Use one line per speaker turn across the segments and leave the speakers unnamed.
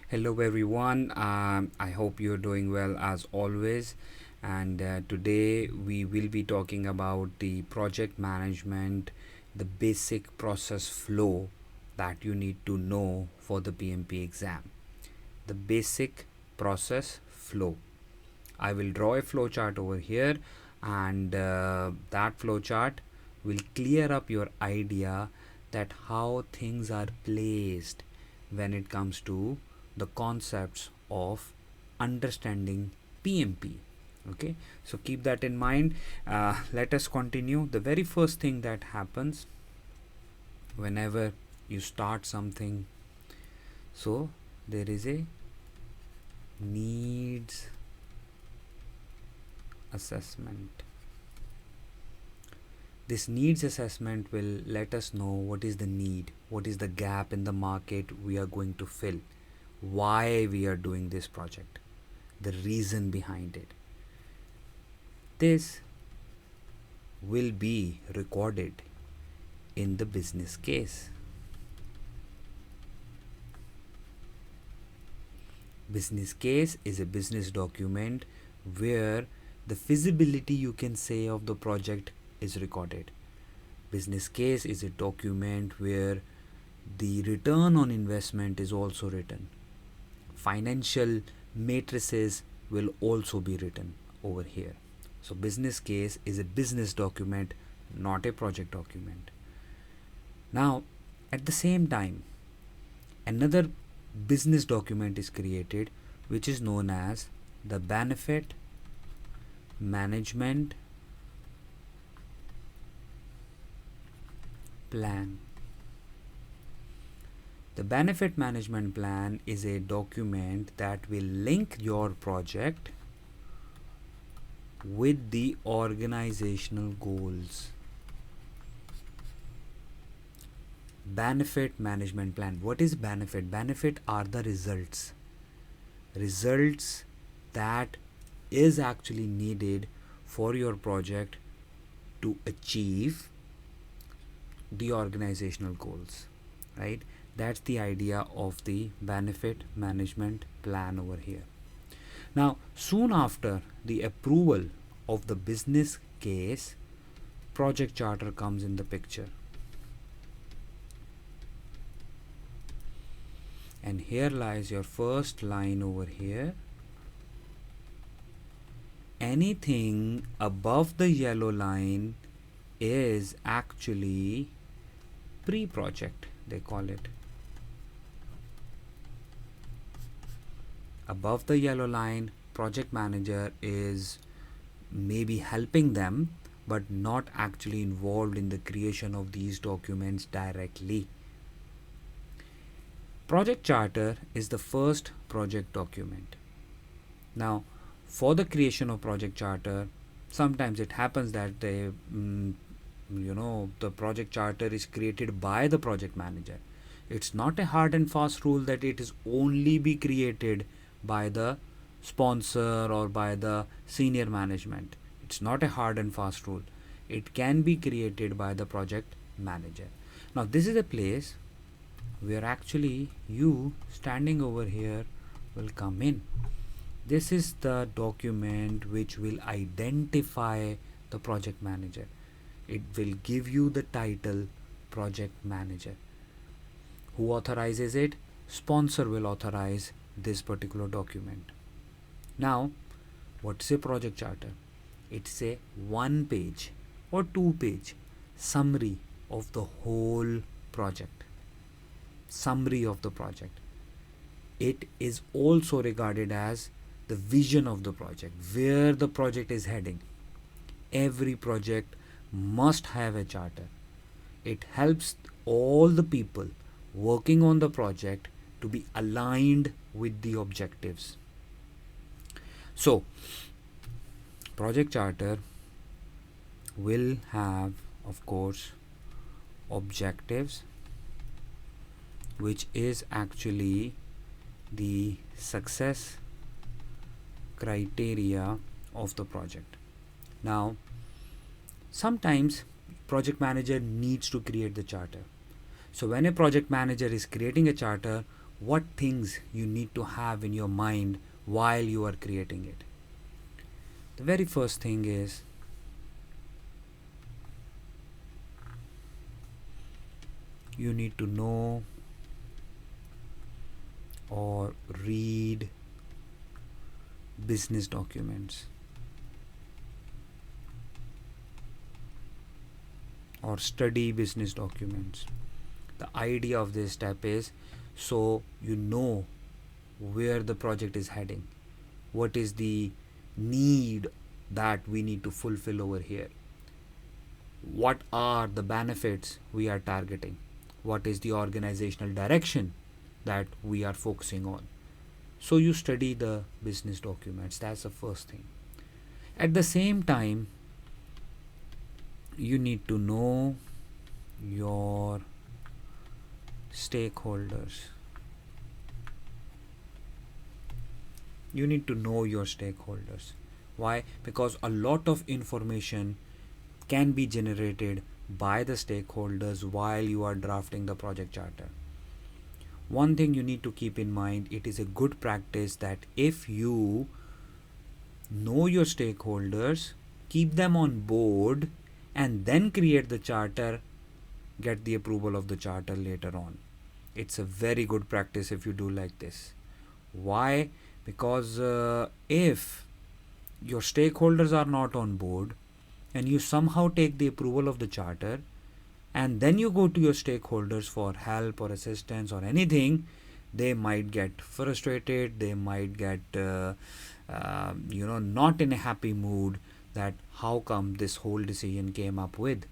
Hello everyone. I hope you're doing well as always. And today we will be talking about the project management, the basic process flow that you need to know for the PMP exam. The basic process flow. I will draw a flow chart over here, and that flow chart will clear up your idea that how things are placed when it comes to the concepts of understanding PMP. Okay, so keep that in mind. Let us continue. The very first thing that happens whenever you start something, so there is a needs assessment. This needs assessment will let us know what is the need, what is the gap in the market we are going to fill, why we are doing this project, the reason behind it. This will be recorded in the business case. Business case is a business document where the feasibility, you can say, of the project is recorded. Business case is a document where the return on investment is also written. Financial matrices will also be written over here. So business case is a business document, not a project document. Now, at the same time, another business document is created which is known as the benefit management plan. The benefit management plan is a document that will link your project with the organizational goals. Benefit management plan. What is benefit? Benefit are the results. Results that is actually needed for your project to achieve the organizational goals, right? That's the idea of the benefit management plan over here. Now, soon after the approval of the business case, project charter comes in the picture. And here lies your first line over here. Anything above the yellow line is actually pre-project, they call it. Above the yellow line, project manager is maybe helping them but not actually involved in the creation of these documents directly. Project charter is the first project document. Now, for the creation of project charter, sometimes it happens that the project charter is created by the project manager. It's not a hard and fast rule that it is only be created by the sponsor or by the senior management. It's not a hard and fast rule. It can be created by the project manager. Now, this is a place where actually you standing over here will come in. This is the document which will identify the project manager. It will give you the title project manager. Who authorizes it? Sponsor will authorize this particular document. Now, what's a project charter? It's a 1-page or 2-page summary of the whole project. Summary of the project. It is also regarded as the vision of the project, where the project is heading. Every project must have a charter. It helps all the people working on the project to be aligned with the objectives. So, project charter will have, of course, objectives, which is actually the success criteria of the project. Now, sometimes project manager needs to create the charter. So when a project manager is creating a charter, what things you need to have in your mind while you are creating it. The very first thing is you need to know or read business documents or study business documents. The idea of this step is so you know where the project is heading, what is the need that we need to fulfill over here, what are the benefits we are targeting, what is the organizational direction that we are focusing on. So you study the business documents. That's the first thing. At the same time, you need to know your stakeholders. You need to know your stakeholders. Why? Because a lot of information can be generated by the stakeholders while you are drafting the project charter. One thing you need to keep in mind, it is a good practice that if you know your stakeholders, keep them on board, and then create the charter, get the approval of the charter later on. It's a very good practice if you do like this. Why? Because if your stakeholders are not on board and you somehow take the approval of the charter and then you go to your stakeholders for help or assistance or anything, they might get frustrated, they might get not in a happy mood that how come this whole decision came up with.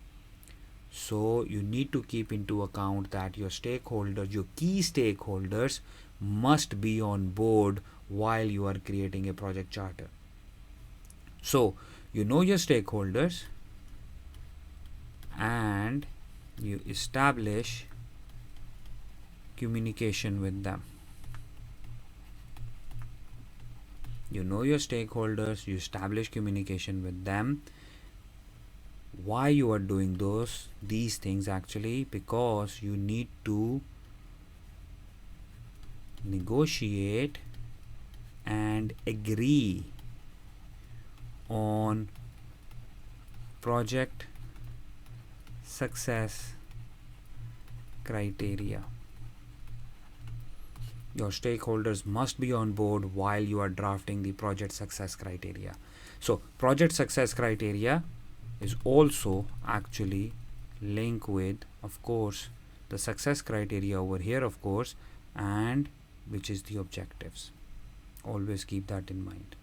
So you need to keep into account that your stakeholders, your key stakeholders, must be on board while you are creating a project charter. So you know your stakeholders and you establish communication with them. You know your stakeholders, you establish communication with them. Why you are doing these things actually? Because you need to negotiate and agree on project success criteria. Your stakeholders must be on board while you are drafting the project success criteria. So project success criteria is also actually linked with, of course, the success criteria over here, of course, and which is the objectives. Always keep that in mind.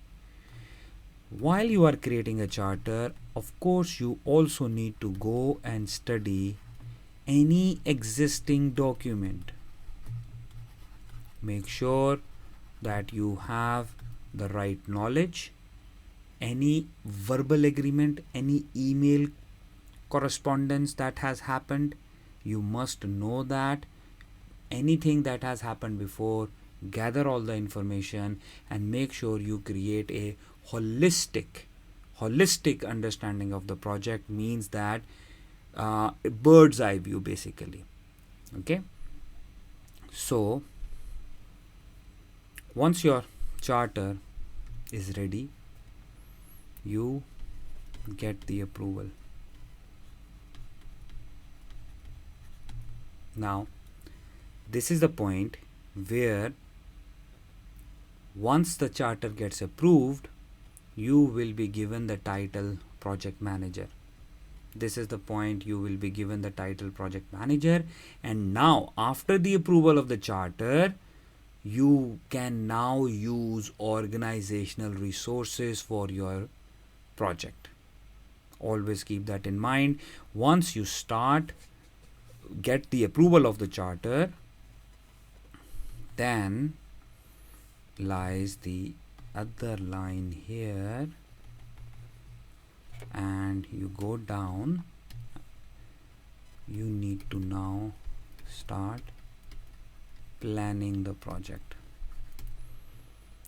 While you are creating a charter, of course, you also need to go and study any existing document. Make sure that you have the right knowledge. Any verbal agreement, any email correspondence that has happened, you must know that. Anything that has happened before, gather all the information and make sure you create a holistic understanding of the project. Means that a bird's eye view basically. Okay, so once your charter is ready, you get the approval. Now this is the point where once the charter gets approved, you will be given the title project manager. This is the point, you will be given the title project manager. And now after the approval of the charter, you can now use organizational resources for your project. Always keep that in mind. Once you get the approval of the charter, then lies the other line here, and you go down. You need to now start planning the project.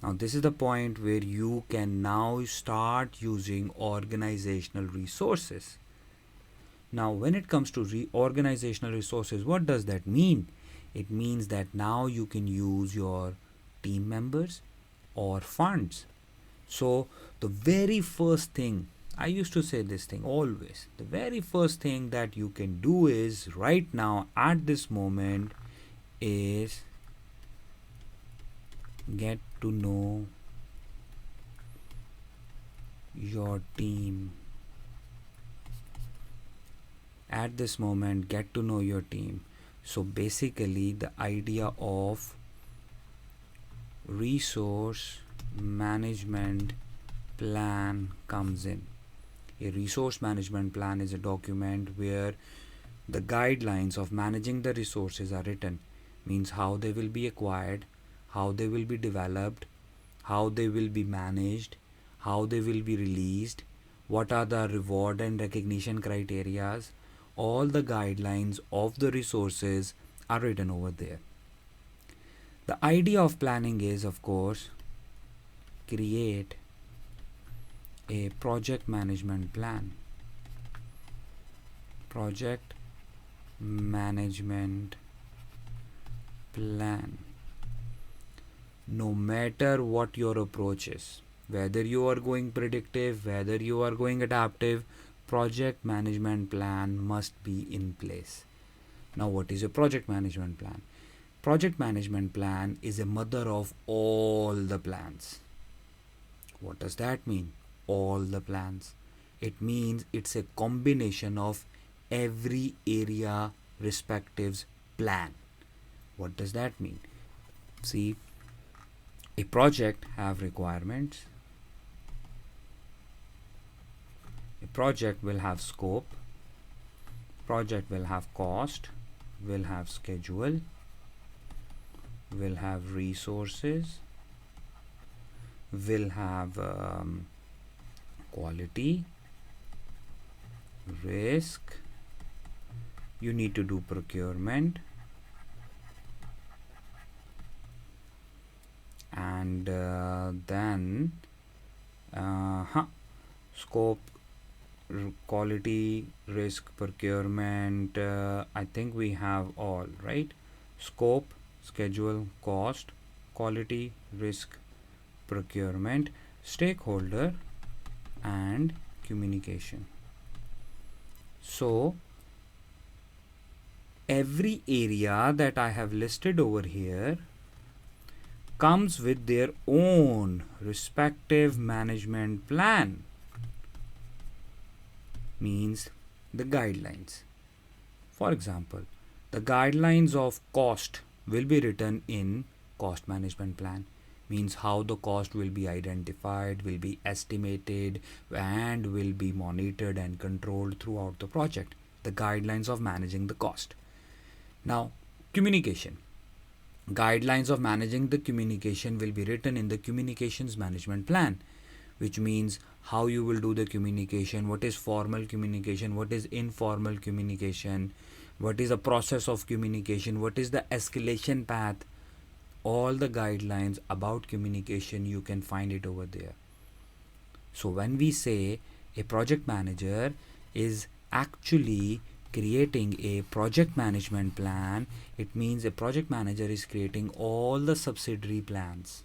Now this is the point where you can now start using organizational resources. Now when it comes to organizational resources, what does that mean? It means that now you can use your team members or funds. So the very first thing, I used to say this thing always, the very first thing that you can do is right now at this moment is get to know your team. At this moment, get to know your team. So basically the idea of resource management plan comes in. A resource management plan is a document where the guidelines of managing the resources are written, means how they will be acquired, how they will be developed, how they will be managed, how they will be released, what are the reward and recognition criterias. All the guidelines of the resources are written over there. The idea of planning is, of course, create a project management plan. Project management plan. No matter what your approach is, whether you are going predictive, whether you are going adaptive, project management plan must be in place. Now, what is a project management plan? Project management plan is a mother of all the plans. What does that mean? All the plans. It means it's a combination of every area respective's plan. What does that mean? See, a project have requirements. A project will have scope. Project will have cost, will have schedule, will have resources, will have quality, risk. You need to do procurement, and then scope, quality, risk, procurement. I think we have all, right? Scope, schedule, cost, quality, risk, procurement, stakeholder, and communication. So every area that I have listed over here comes with their own respective management plan, means the guidelines. For example, the guidelines of cost will be written in cost management plan, means how the cost will be identified, will be estimated, and will be monitored and controlled throughout the project. The guidelines of managing the cost. Now, communication. Guidelines of managing the communication will be written in the communications management plan, which means how you will do the communication, what is formal communication, what is informal communication, what is the process of communication, what is the escalation path. All the guidelines about communication, you can find it over there. So when we say a project manager is actually creating a project management plan, it means a project manager is creating all the subsidiary plans.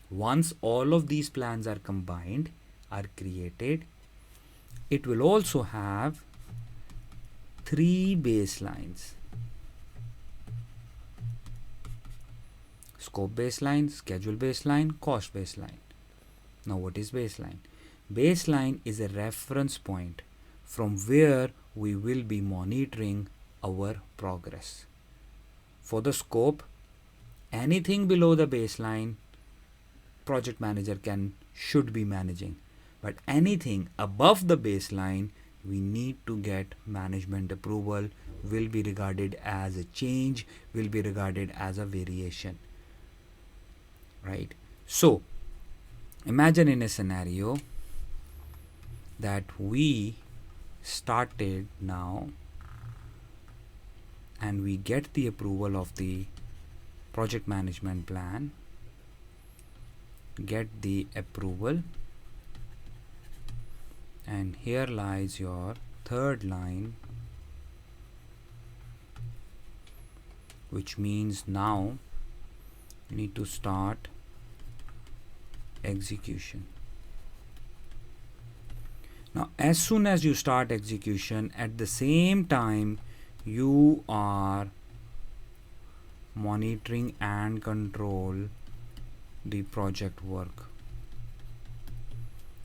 Once all of these plans are combined, are created, it will also have 3 baselines: scope baseline, schedule baseline, cost baseline. Now, what is baseline? Baseline is a reference point from where we will be monitoring our progress. For the scope, anything below the baseline, project manager should be managing, but anything above the baseline, we need to get management approval, will be regarded as a change, will be regarded as a variation, right? So imagine in a scenario that we started now and we get the approval of the project management plan, get the approval, and here lies your third line which means now you need to start execution. Now, as soon as you start execution, at the same time, you are monitoring and control the project work.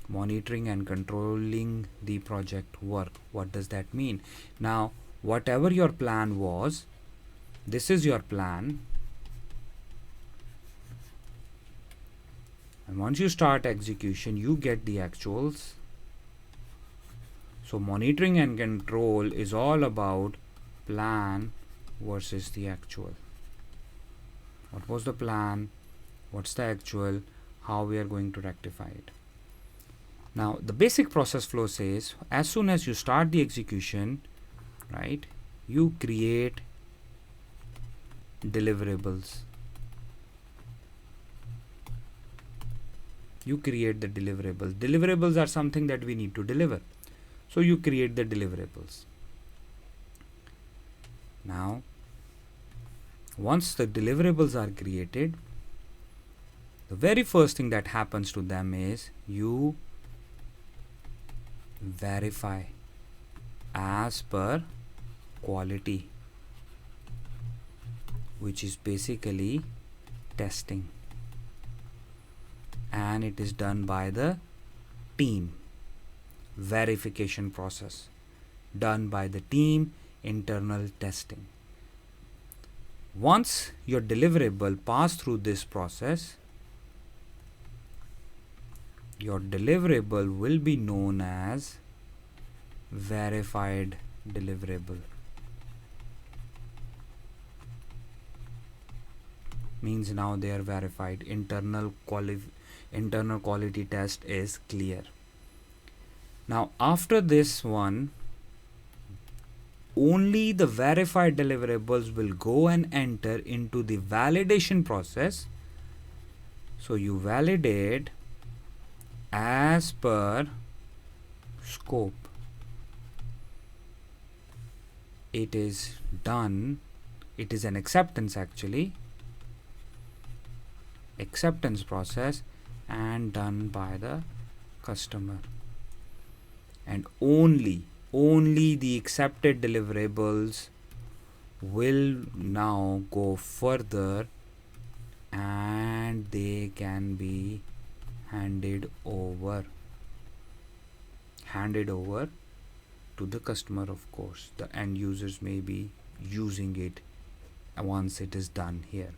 Monitoring and controlling the project work. What does that mean? Now, whatever your plan was, this is your plan. And once you start execution, you get the actuals. So monitoring and control is all about plan versus the actual. What was the plan? What's the actual? How we are going to rectify it. Now, the basic process flow says, as soon as you start the execution, right, you create deliverables. You create the deliverables. Deliverables are something that we need to deliver. So you create the deliverables. Now, once the deliverables are created, the very first thing that happens to them is you verify as per quality, which is basically testing, and it is done by the team. Verification process done by the team, internal testing. Once your deliverable pass through this process, your deliverable will be known as verified deliverable. Means now they are verified. Internal quality test is clear. Now after this one, only the verified deliverables will go and enter into the validation process. So you validate as per scope. It is done. It is an acceptance actually. Acceptance process and done by the customer. And only the accepted deliverables will now go further and they can be handed over to the customer. Of course, the end users may be using it once it is done here.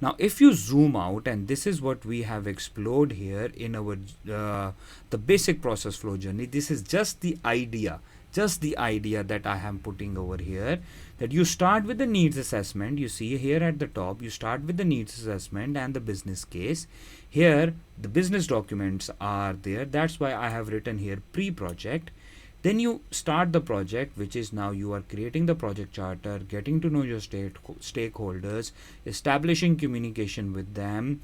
Now if you zoom out, and this is what we have explored here in our the basic process flow journey, this is just the idea that I am putting over here, that you start with the needs assessment. You see here at the top, you start with the needs assessment and the business case. Here the business documents are there, that's why I have written here pre-project. Then you start the project, which is now you are creating the project charter, getting to know your stakeholders, establishing communication with them,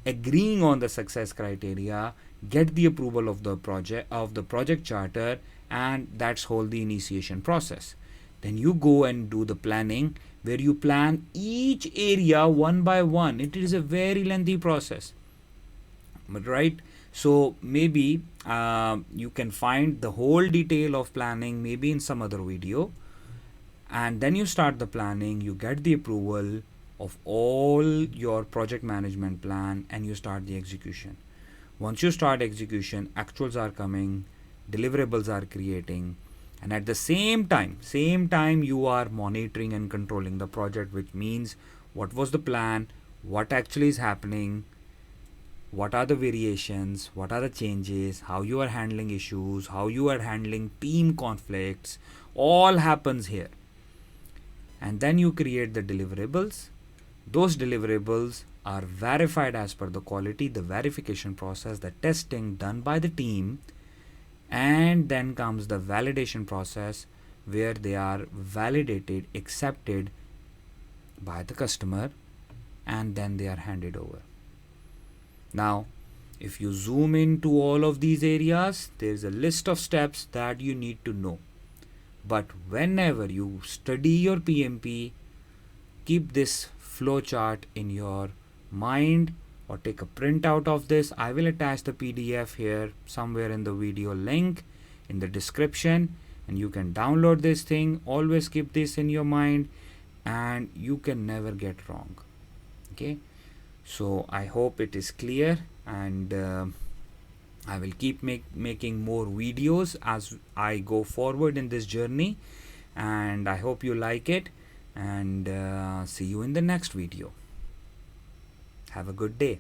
agreeing on the success criteria, get the approval of the project charter, and that's whole the initiation process. Then you go and do the planning, where you plan each area one by one. It is a very lengthy process, but right. So maybe you can find the whole detail of planning maybe in some other video, and then you start the planning, you get the approval of all your project management plan, and you start the execution. Once you start execution, actuals are coming, deliverables are creating, and at the same time you are monitoring and controlling the project, which means what was the plan, what actually is happening, what are the variations, what are the changes, how you are handling issues, how you are handling team conflicts, all happens here. And then you create the deliverables. Those deliverables are verified as per the quality, the verification process, the testing done by the team, and then comes the validation process, where they are validated, accepted by the customer, and then they are handed over. Now, if you zoom into all of these areas, there is a list of steps that you need to know. But whenever you study your PMP, keep this flowchart in your mind or take a printout of this. I will attach the PDF here somewhere in the video link in the description, and you can download this thing. Always keep this in your mind and you can never get wrong. Okay, so I hope it is clear, and I will keep making more videos as I go forward in this journey, and I hope you like it, and see you in the next video. Have a good day.